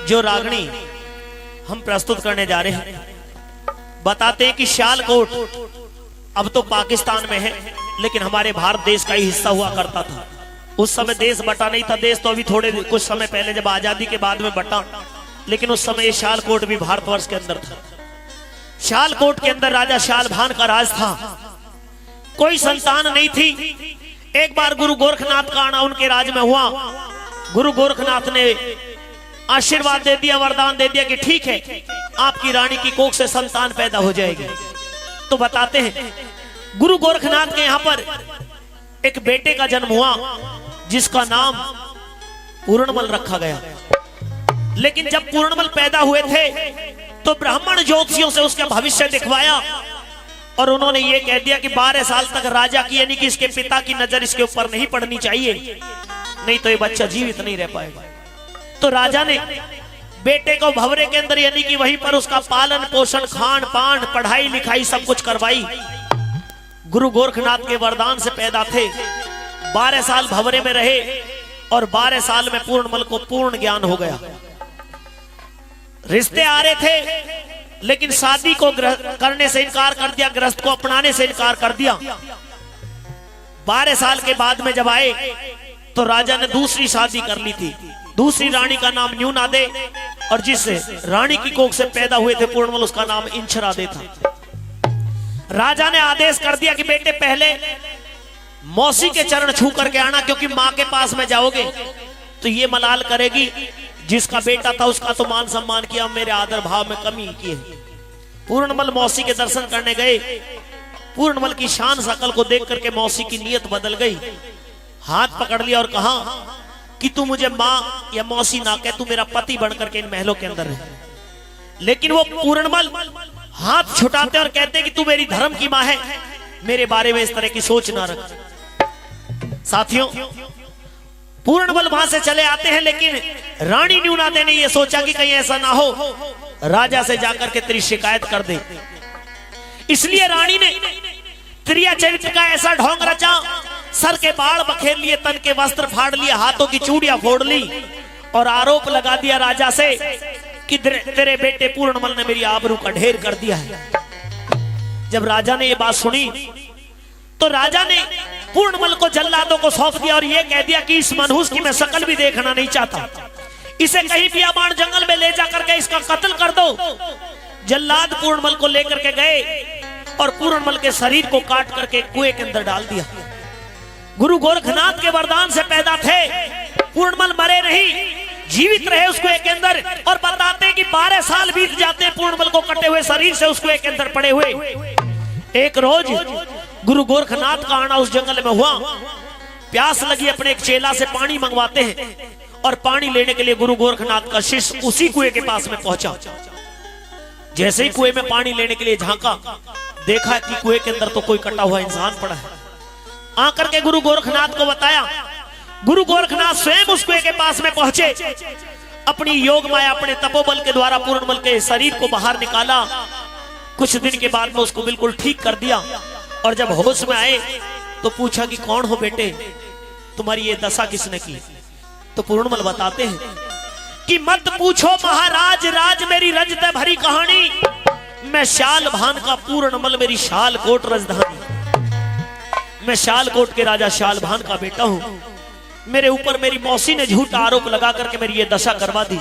जो रागनी हम प्रस्तुत करने जा रहे हैं, बताते हैं कि सियालकोट अब तो पाकिस्तान में है, लेकिन हमारे भारत देश का ही हिस्सा हुआ करता था। उस समय देश बटा नहीं था। देश तो अभी थोड़े कुछ समय पहले जब आजादी के बाद में बटा, लेकिन उस समय सियालकोट भी भारतवर्ष के अंदर था। सियालकोट के अंदर राजा सियालभान का राज था। कोई संतान नहीं थी। एक बार गुरु गोरखनाथ का आना उनके राज में हुआ। गुरु गोरखनाथ ने आशीर्वाद दे दिया, वरदान दे दिया कि ठीक है, आपकी रानी की कोख से संतान पैदा हो जाएगी। तो बताते हैं गुरु गोरखनाथ के यहाँ पर एक बेटे का जन्म हुआ जिसका नाम पूर्णमल रखा गया। लेकिन जब पूर्णमल पैदा हुए थे तो ब्राह्मण ज्योतिषियों से उसका भविष्य दिखवाया और उन्होंने ये कह दिया कि 12 साल तक राजा की यानी कि इसके पिता की नजर इसके ऊपर नहीं पड़नी चाहिए, नहीं तो ये बच्चा जीवित नहीं रह पाएगा। तो राजा ने बेटे को भंवरे के अंदर यानी कि वहीं पर उसका पालन पोषण, खान पान, पढ़ाई लिखाई सब कुछ करवाई। गुरु गोरखनाथ के वरदान से पैदा थे। 12 साल भंवरे में रहे और 12 साल में पूर्णमल को पूर्ण ज्ञान हो गया। रिश्ते आ रहे थे लेकिन शादी को करने से इनकार कर दिया, गृहस्थ को अपनाने से इनकार कर दिया। 12 साल के बाद में जब आए तो राजा ने दूसरी शादी कर ली थी। दूसरी रानी का नाम न्यूनादे और जिस रानी की कोख से पैदा हुए थे पूर्णमल, उसका नाम इंचरादे था। राजा ने आदेश कर दिया कि बेटे पहले मौसी के चरण छू करके आना, क्योंकि माँ के पास में जाओगे तो ये मलाल करेगी जिसका बेटा था उसका तो मान सम्मान किया, मेरे आदर भाव में कमी की है। पूर्णमल मौसी के दर्शन करने गए। पूर्णमल की शान शकल को देख करके मौसी की नीयत बदल गई। हाथ पकड़ लिया और कहा कि तू मुझे माँ या मौसी ना कह, तू मेरा पति बनकर के इन महलों के अंदर रहे। लेकिन वो पूर्णमल हाथ छुटाते और कहते कि तू मेरी धर्म की माँ है, मेरे बारे में इस तरह की सोच ना रख। साथियों, पूर्णमल वहां से चले आते हैं, लेकिन रानी न्यूनादे ने यह सोचा कि कहीं ऐसा ना हो राजा से जाकर के तेरी शिकायत कर दे। इसलिए रानी ने त्रिया चरित्र का ऐसा ढोंग रचा, सर के बाल बखेर लिए, तन के वस्त्र फाड़ लिए, हाथों की चूड़ियां फोड़ ली और आरोप लगा दिया राजा से कि तेरे बेटे पूर्णमल ने मेरी आबरू का ढेर कर दिया है। जब राजा ने ये बात सुनी तो राजा ने पूर्णमल को जल्लादों को सौंप दिया और ये कह दिया कि इस मनहूस की मैं शकल भी देखना नहीं चाहता, इसे कहीं बियाबान जंगल में ले जाकर के इसका कत्ल कर दो। जल्लाद पूर्णमल को लेकर के गए और पूर्णमल के शरीर को काट करके कुएं के अंदर डाल दिया। गुरु गोरखनाथ के वरदान से पैदा थे। पूर्णमल मरे नहीं, जीवित रहे उस कुएं के अंदर। और बताते हैं कि 12 साल बीत जाते हैं पूर्णमल को कटे हुए शरीर से उस कुएं के अंदर पड़े हुए। एक रोज गुरु गोरखनाथ का आना उस जंगल में हुआ। प्यास लगी, अपने एक चेला से पानी मंगवाते हैं और पानी लेने के लिए गुरु गोरखनाथ का शिष्य उसी कुएं के पास में पहुंचा। जैसे ही कुएं में पानी लेने के लिए झांका, देखा कि कुएं के अंदर तो कोई कटा हुआ इंसान पड़ा है। आकर के गुरु गोरखनाथ को बताया। गुरु गोरखनाथ स्वयं उस कुएं के पास में पहुंचे, अपनी योग माया, अपने तपोबल के द्वारा पूर्णमल के शरीर को बाहर निकाला। कुछ दिन के बाद में उसको बिल्कुल ठीक कर दिया और जब होश में आए तो पूछा कि कौन हो बेटे, तुम्हारी ये दशा किसने की? तो पूर्णमल बताते हैं कि मत पूछो महाराज, राज मेरी रजत भरी कहानी, मैं सियालभान का पूर्णमल, मेरी सियालकोट राजधानी। मैं सियालकोट के राजा सियालभान का बेटा हूं। मेरे ऊपर मेरी मौसी ने झूठा आरोप लगा करके मेरी ये दशा करवा दी।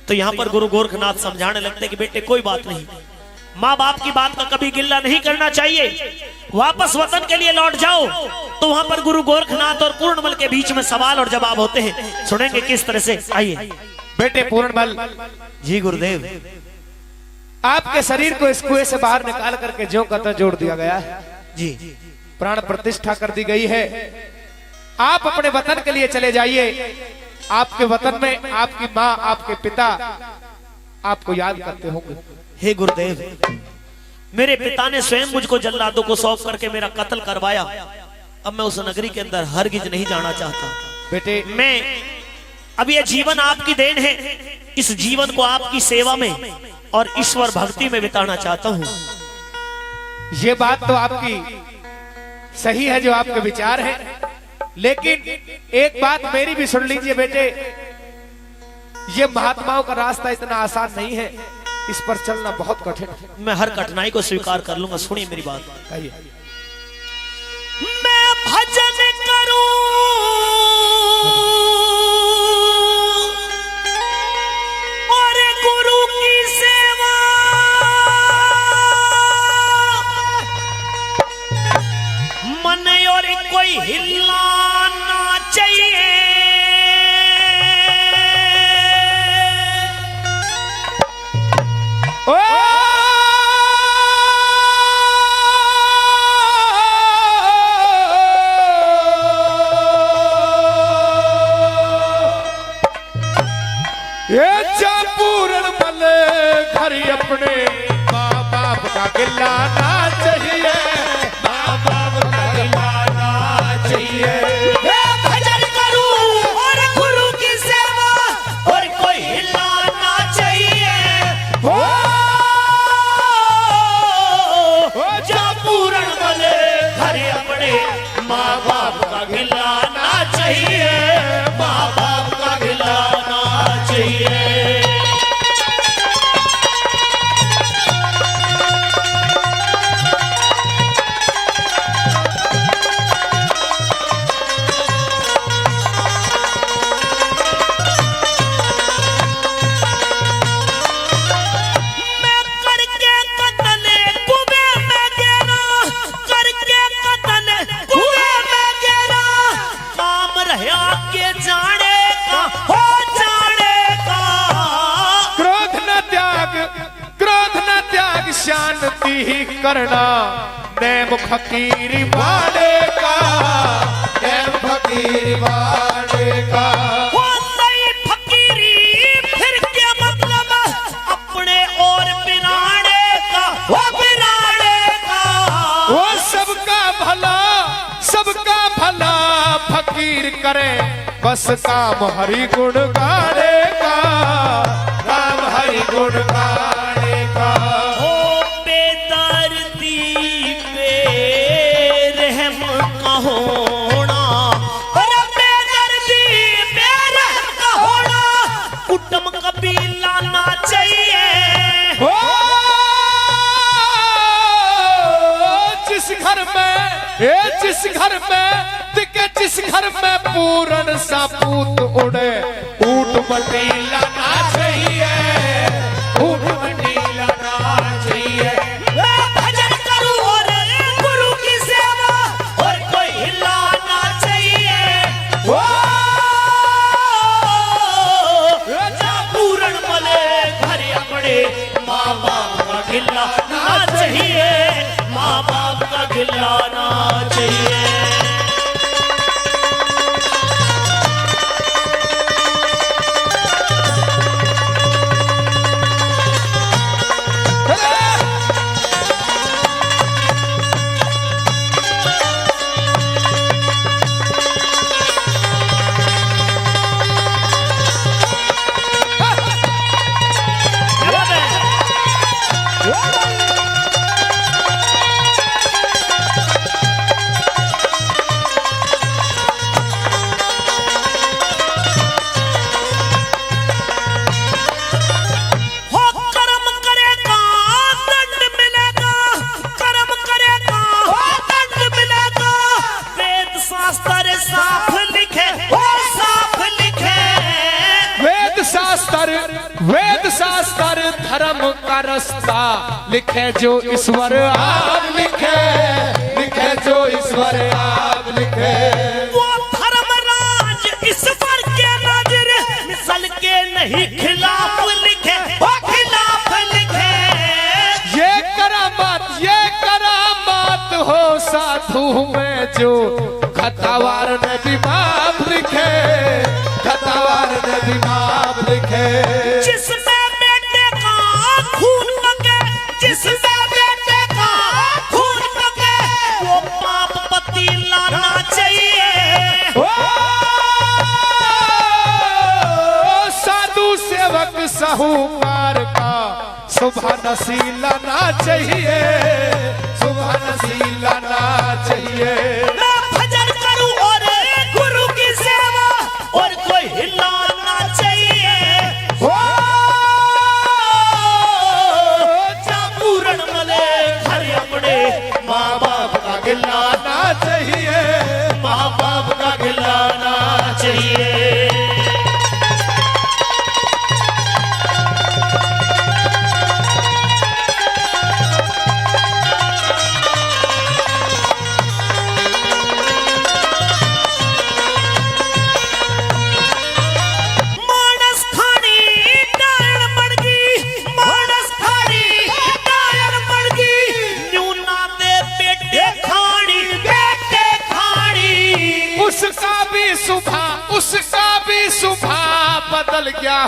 तो यहां पर गुरु गोरखनाथ समझाने लगते कि बेटे कोई बात नहीं, माँ बाप की बात का कभी गिल्ला नहीं करना चाहिए, वापस वतन के लिए लौट जाओ। तो वहां पर गुरु गोरखनाथ और पूर्णमल के बीच में सवाल और जवाब होते हैं। सुनेंगे किस तरह से, आइए। बेटे पूर्णमल जी गुरुदेव, आपके शरीर को इस कुएं से बाहर निकाल करके ज्यों का त्यों जोड़ दिया गया है जी। प्राण प्रतिष्ठा कर दी गई है। आप अपने वतन के लिए चले जाइए। आपके वतन में आपकी माँ, आपके पिता आपको याद करते होंगे। हे गुरुदेव, मेरे पिता ने स्वयं मुझको जल्लादों को सौंप करके मेरा कत्ल करवाया। अब मैं उस नगरी के अंदर हरगिज नहीं जाना चाहता। बेटे, मैं अब यह जीवन आपकी देन है, इस जीवन को आपकी सेवा में और ईश्वर भक्ति में बिताना चाहता हूं। ये बात तो आपकी सही है जो आपके विचार है, लेकिन एक बात मेरी भी सुन लीजिए बेटे। ये महात्माओं का रास्ता इतना आसान नहीं है, इस पर चलना बहुत कठिन है। मैं हर कठिनाई को स्वीकार कर लूंगा। सुनिए मेरी बात। कहिए। मैं भजन करूं और गुरु की सेवा, मन और कोई हिलाना चाहिए। ओ ये पूर्ण मले घर अपने माँ बाप का गिलाना चाहिए, माँ बाप का गिलाना चाहिए। भजन करूं और गुरु की सेवा और कोई हिलाना चाहिए। हो जा पूर्ण बने घर अपने माँ बाप का गिलाना चाहिए, माँ बाप का गिलाना चाहिए। शांति ही करना नैम फकीरी वाले का, नैम फकीरी वाले का। वो नई फकीरी फिर क्या मतलब अपने और बिराने का, वो बिराने का। वो सबका भला फकीर करे, बस काम हरि गुण गाने का, काम हरि गुण गाने का। होना और बेदर्दी बेरहम का होना, कुटुंब कबीला ना चाहिए। हो जिस घर में दिखे, जिस घर में पूरन सा पूत उड़े, ऊट मटीला ना चाहिए, ऊट मटीला ना चाहिए। भजन करूं और गुरु की सेवा और कोई हिलाना चाहिए। हो जा पूर्ण बले घर अपने माँ बाप का गिलाना चाहिए, माँ बाप का गिलाना चाहिए। वेद शास्त्र धर्म का रास्ता लिखे जो ईश्वर आप लिखे, लिखे जो ईश्वर आप लिखे। वो धर्मराज ईश्वर के नजर मिसल के नहीं खिलाफ लिखे, वो खिलाफ लिखे। ये करामात हो साधु में जो खतावार ने भी माफ लिखे, खतावार ने भी माफ लिखे। जिसमें बेटे का खून बगे, जिसमें बेटे का खून बगे, वो पाप पति लाना चाहिए। ओ साधु सेवक साहूकार का सुबह नसीब लाना चाहिए, सुबह नसीब लाना चाहिए। मैं भजन करूं और गुरु की सेवा और कोई हिलाना चाहिए।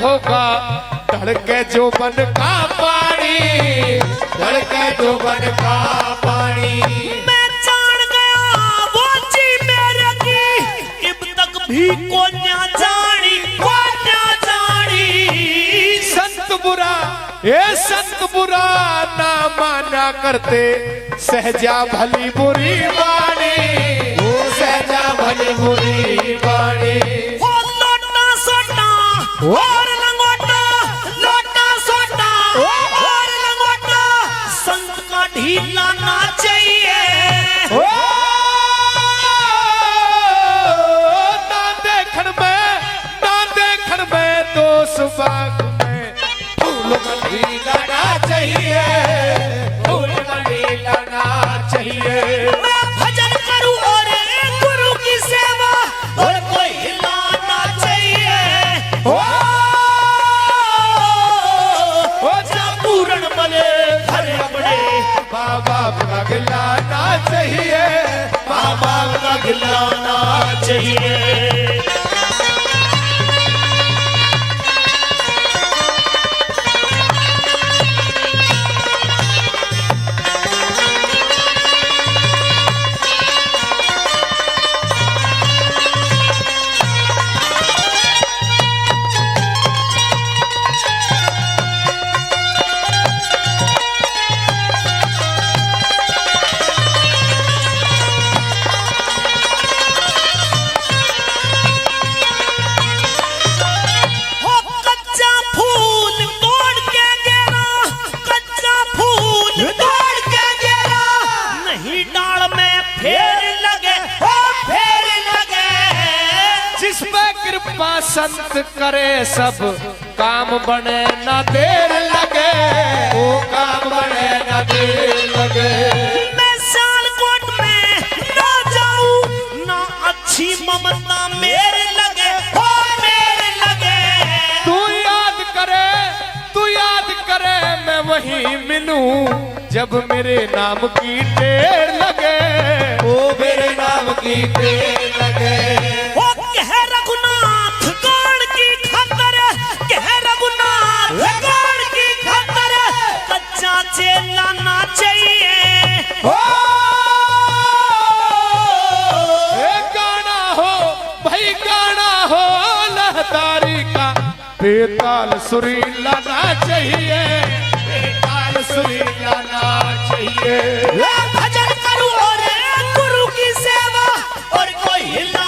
होगा धड़के जो बन का पानी, धड़के जो बन का पानी। मैं जान गया वो जी मेरे की इब तक भी को न्या जानी, को न्या जानी। संत बुरा ये संत बुरा ना माना करते, सहजा भली बुरी वाणी, सहजा भली बुरी वाणी। हो लोटा सोटा और लंगोटा, लोटा सोटा और लंगोटा, संत का ढीला ना चाहिए। ना देखण में दोष बाग में फूल मंडी लाना चाहिए, फूल मंडी लाना चाहिए। मैं भजन करूं और गुरु की सेवा और कोई हिलाना चाहिए। ओ जा पूर्ण बने घर अपने, बाबा का गिलाना चाहिए, बाबा का गिलाना चाहिए। संत करे सब काम बने ना देर लगे, वो काम बने ना देर लगे। मैं सियालकोट में ना जाऊं ना अच्छी ममता मेरे लगे, हो मेरे लगे। तू याद करे मैं वहीं मिलूं जब मेरे नाम की ढेर लगे, ओ मेरे नाम की ढेर लगे। ओ कह रघुनाथ गौड़ की खातर, कह रघुनाथ गौड़ की खातर, कच्चा चेला ना चाहिए। गाना हो भाई गाना हो लहदारी का, बेताल सुरीला ना चाहिए, बेताल सुरीला ना चाहिए। भजन करूं और गुरु की सेवा और कोई हिला